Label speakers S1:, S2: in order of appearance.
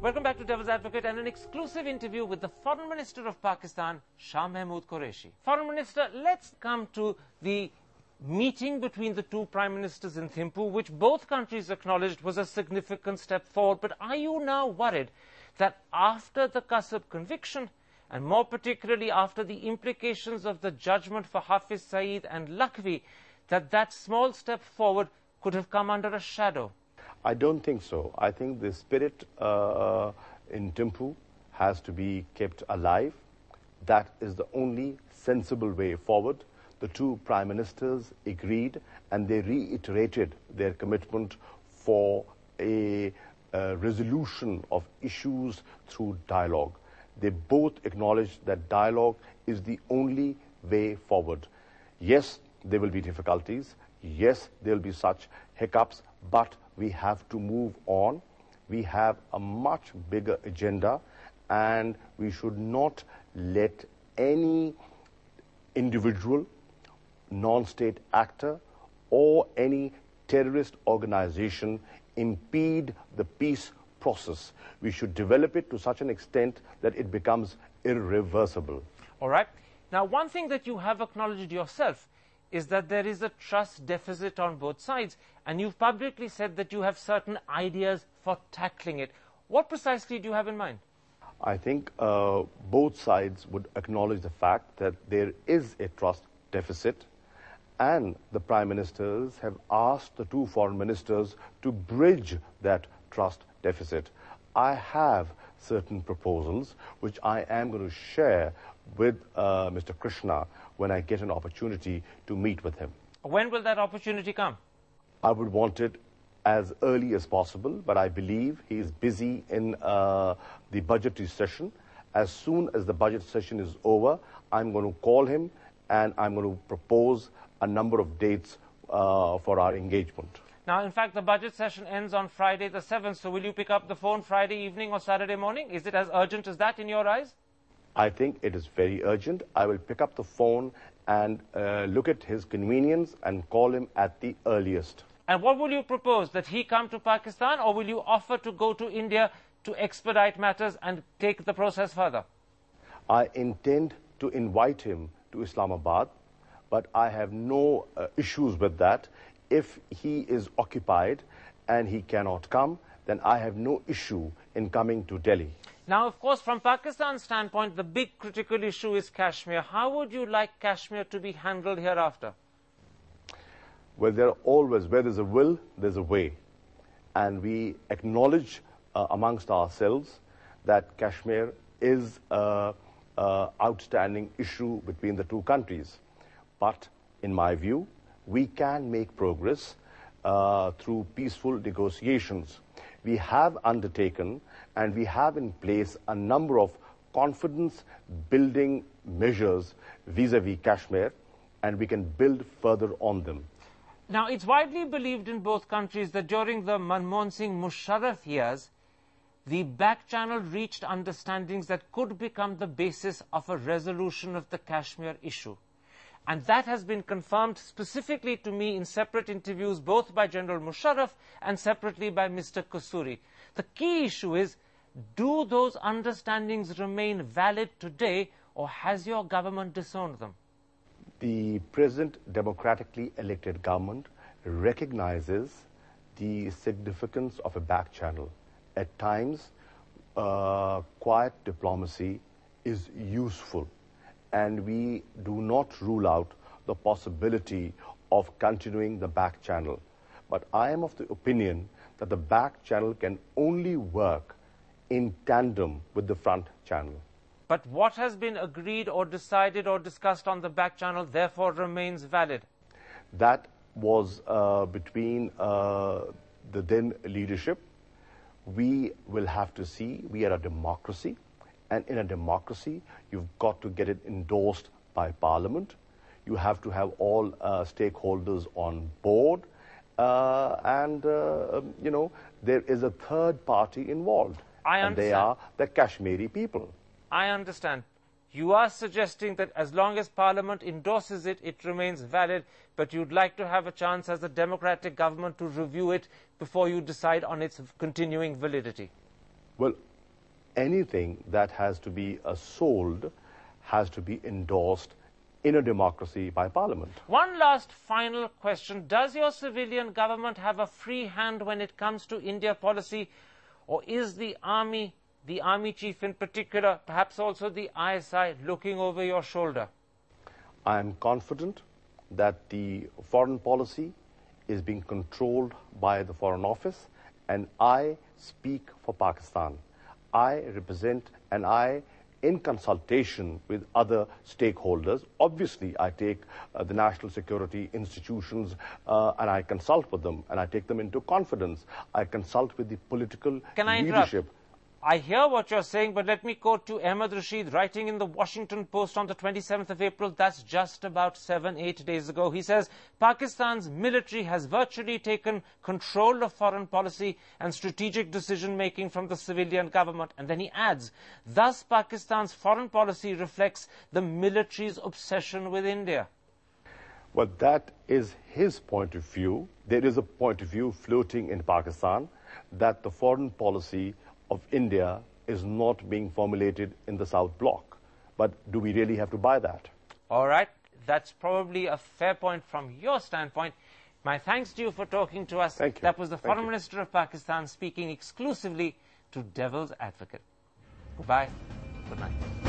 S1: Welcome back to Devil's Advocate and an exclusive interview with the Foreign Minister of Pakistan, Shah Mehmood Qureshi. Foreign Minister, let's come to the meeting between the two Prime Ministers in Thimphu, which both countries acknowledged was a significant step forward. But are you now worried that after the Kasab conviction, and more particularly after the implications of the judgment for Hafiz Saeed and Lakhvi, that small step forward could have come under a shadow?
S2: I don't think so. I think the spirit in Thimphu has to be kept alive. That is the only sensible way forward. The two Prime Ministers agreed and they reiterated their commitment for a resolution of issues through dialogue. They both acknowledged that dialogue is the only way forward. Yes, there will be difficulties. Yes, there will be such hiccups, but we have to move on. We have a much bigger agenda, and we should not let any individual, non-state actor, or any terrorist organization impede the peace process. We should develop it to such an extent that it becomes irreversible.
S1: All right. Now, one thing that you have acknowledged yourself is that there is a trust deficit on both sides, and you've publicly said that you have certain ideas for tackling it. What precisely do you have in mind?
S2: I think both sides would acknowledge the fact that there is a trust deficit, and the Prime Ministers have asked the two Foreign Ministers to bridge that trust deficit. I have certain proposals which I am going to share with Mr. Krishna when I get an opportunity to meet with him.
S1: When will that opportunity come?
S2: I would want it as early as possible, but I believe he is busy in the budgetary session. As soon as the budget session is over, I'm going to call him and I'm going to propose a number of dates for our engagement.
S1: Now, in fact, the budget session ends on Friday the 7th, so will you pick up the phone Friday evening or Saturday morning? Is it as urgent as that in your eyes?
S2: I think it is very urgent. I will pick up the phone and look at his convenience and call him at the earliest.
S1: And what will you propose? That he come to Pakistan, or will you offer to go to India to expedite matters and take the process further?
S2: I intend to invite him to Islamabad, but I have no issues with that. If he is occupied and he cannot come, then I have no issue in coming to Delhi.
S1: Now, of course, from Pakistan's standpoint, the big critical issue is Kashmir. How would you like Kashmir to be handled hereafter?
S2: Well, there are always, where there's a will, there's a way. And we acknowledge amongst ourselves that Kashmir is an outstanding issue between the two countries. But in my view, we can make progress through peaceful negotiations. We have undertaken and we have in place a number of confidence-building measures vis-à-vis Kashmir, and we can build further on them.
S1: Now, it's widely believed in both countries that during the Manmohan Singh Musharraf years, the back channel reached understandings that could become the basis of a resolution of the Kashmir issue. And that has been confirmed specifically to me in separate interviews, both by General Musharraf and separately by Mr. Kasuri. The key issue is, do those understandings remain valid today, or has your government disowned them?
S2: The present democratically elected government recognizes the significance of a back channel. At times, quiet diplomacy is useful, and we do not rule out the possibility of continuing the back channel. But I am of the opinion that the back channel can only work in tandem with the front channel.
S1: But what has been agreed or decided or discussed on the back channel therefore remains valid?
S2: That was between the then leadership. We will have to see. We are a democracy. And in a democracy, you've got to get it endorsed by Parliament. You have to have all stakeholders on board. You know, there is a third party involved.
S1: I understand.
S2: And they are the Kashmiri people.
S1: I understand. You are suggesting that as long as Parliament endorses it, it remains valid, but you'd like to have a chance as a democratic government to review it before you decide on its continuing validity.
S2: Well, anything that has to be sold has to be endorsed in a democracy by Parliament.
S1: One last final question. Does your civilian government have a free hand when it comes to India policy, or is the army chief in particular, perhaps also the ISI, looking over your shoulder?
S2: I am confident that the foreign policy is being controlled by the Foreign Office, and I speak for Pakistan. I represent, and in consultation with other stakeholders, obviously I take the national security institutions and I consult with them, and I take them into confidence. I consult with the political
S1: Can I
S2: leadership.
S1: interrupt? I hear what you're saying, but let me quote to Ahmed Rashid, writing in the Washington Post on the 27th of April, that's just about 7-8 days ago. He says, Pakistan's military has virtually taken control of foreign policy and strategic decision-making from the civilian government. And then he adds, thus Pakistan's foreign policy reflects the military's obsession with India.
S2: Well, that is his point of view. There is a point of view floating in Pakistan that the foreign policy of India is not being formulated in the South Bloc. But do we really have to buy that?
S1: All right. That's probably a fair point from your standpoint. My thanks to you for talking to us.
S2: Thank you.
S1: That was the Foreign Minister of Pakistan speaking exclusively to Devil's Advocate. Goodbye. Good night.